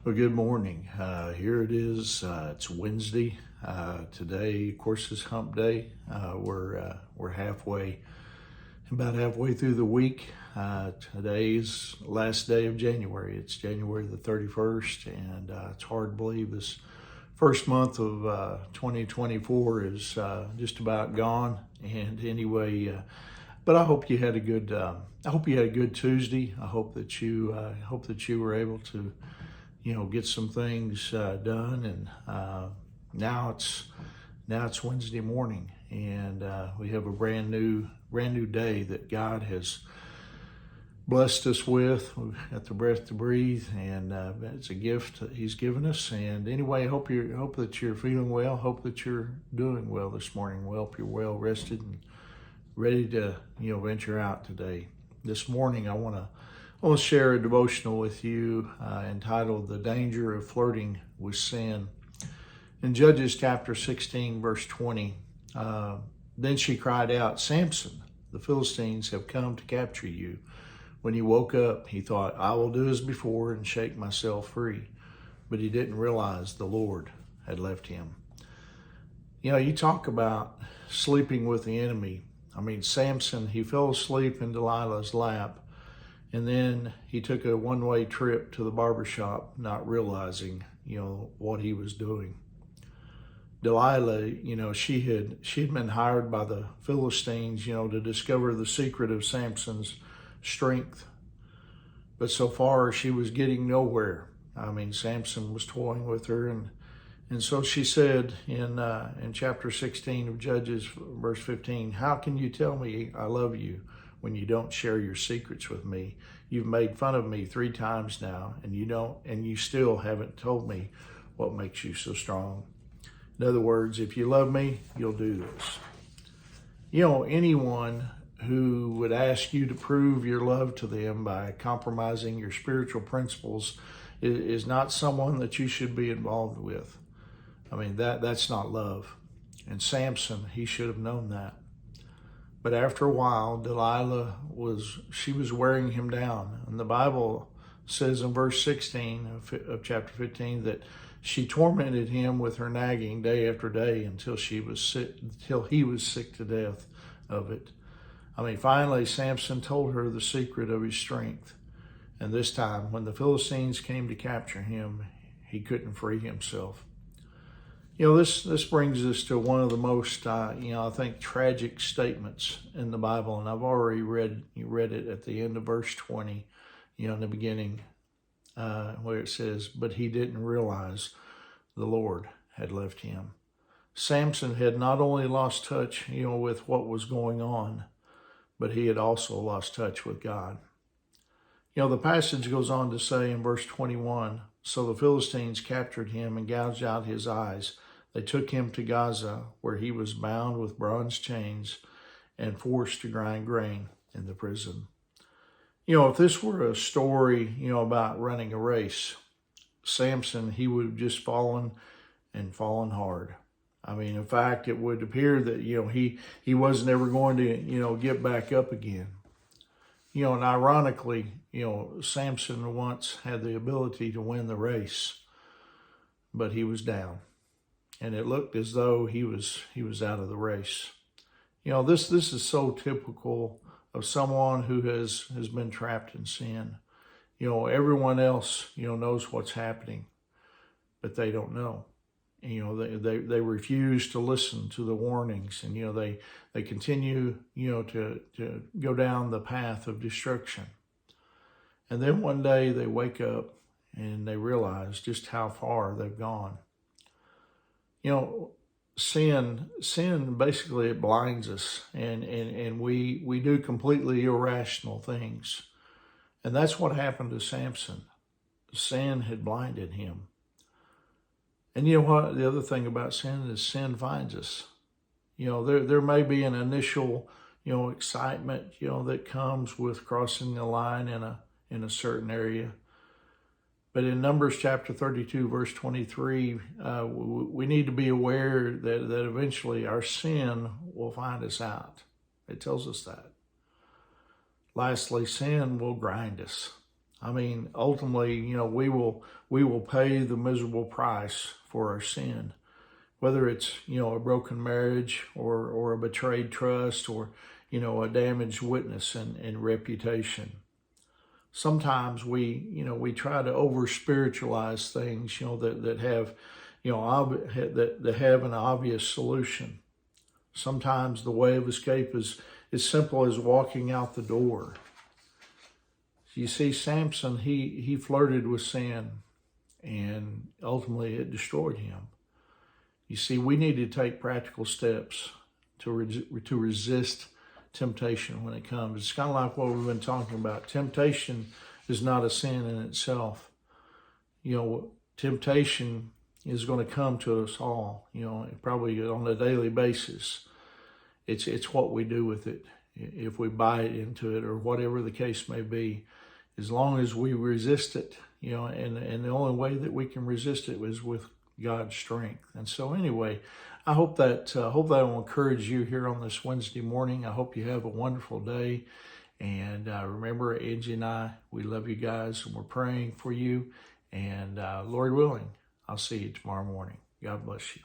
Well, good morning. Here it is. It's Wednesday. Today, of course, is Hump Day. We're about halfway through the week. Today's last day of January. It's January the 31st, and it's hard to believe this first month of 2024 is just about gone. And anyway, but I hope you had a good. I hope you had a good Tuesday. I hope that you were able to get some things done. And now it's Wednesday morning, and we have a brand new day that God has blessed us with. We've got the breath to breathe, and it's a gift that He's given us. And anyway, hope that you're feeling well. Hope that you're doing well this morning. Hope you're well rested and ready to venture out today. This morning, I want to share a devotional with you entitled "The Danger of Flirting with Sin." In Judges chapter 16, verse 20, then she cried out, "Samson, the Philistines have come to capture you." When he woke up, he thought, "I will do as before and shake myself free." But he didn't realize the Lord had left him. You talk about sleeping with the enemy. Samson, he fell asleep in Delilah's lap. And then he took a one-way trip to the barbershop, not realizing, what he was doing. Delilah, she'd been hired by the Philistines, to discover the secret of Samson's strength. But so far, she was getting nowhere. Samson was toying with her, and so she said in chapter 16 of Judges, verse 15, "How can you tell me I love you when you don't share your secrets with me? You've made fun of me 3 times now, and you still haven't told me what makes you so strong." In other words, if you love me, you'll do this. Anyone who would ask you to prove your love to them by compromising your spiritual principles is not someone that you should be involved with. That's not love. And Samson, he should have known that. But after a while, Delilah was wearing him down. And the Bible says in verse 16 of chapter 15 that she tormented him with her nagging day after day until he was sick to death of it. Finally, Samson told her the secret of his strength. And this time, when the Philistines came to capture him, he couldn't free himself. This brings us to one of the most, I think, tragic statements in the Bible, and I've already read it at the end of verse 20, in the beginning, where it says, "But he didn't realize the Lord had left him." Samson had not only lost touch, with what was going on, but he had also lost touch with God. The passage goes on to say in verse 21, "So the Philistines captured him and gouged out his eyes. They took him to Gaza, where he was bound with bronze chains and forced to grind grain in the prison." If this were a story, about running a race, Samson, he would have just fallen hard. In fact, it would appear that, he wasn't ever going to, get back up again. And ironically, Samson once had the ability to win the race, but he was down. And it looked as though he was out of the race. This is so typical of someone who has been trapped in sin. Everyone else, knows what's happening, but they don't know. They refuse to listen to the warnings, and they continue, to go down the path of destruction. And then one day they wake up and they realize just how far they've gone. Sin basically, it blinds us, and we do completely irrational things. And that's what happened to Samson. Sin had blinded him. And you know what? The other thing about sin is sin finds us. There may be an initial, excitement, that comes with crossing the line in a certain area. But in Numbers chapter 32, verse 23, we need to be aware that eventually our sin will find us out. It tells us that. Lastly, sin will grind us. I mean, ultimately, we will pay the miserable price for our sin, whether it's, a broken marriage or a betrayed trust or, a damaged witness and reputation. Sometimes we try to over spiritualize things, that have, that have an obvious solution. Sometimes the way of escape is as simple as walking out the door. You see, Samson, he flirted with sin, and ultimately it destroyed him. You see, we need to take practical steps to resist temptation when it comes. It's kind of like what we've been talking about. Temptation is not a sin in itself. Temptation is going to come to us all, probably on a daily basis. It's what we do with it, if we buy into it or whatever the case may be. As long as we resist it, and the only way that we can resist it is with God's strength. And so anyway, I hope that will encourage you here on this Wednesday morning. I hope you have a wonderful day. And remember, Angie and I, we love you guys, and we're praying for you. And Lord willing, I'll see you tomorrow morning. God bless you.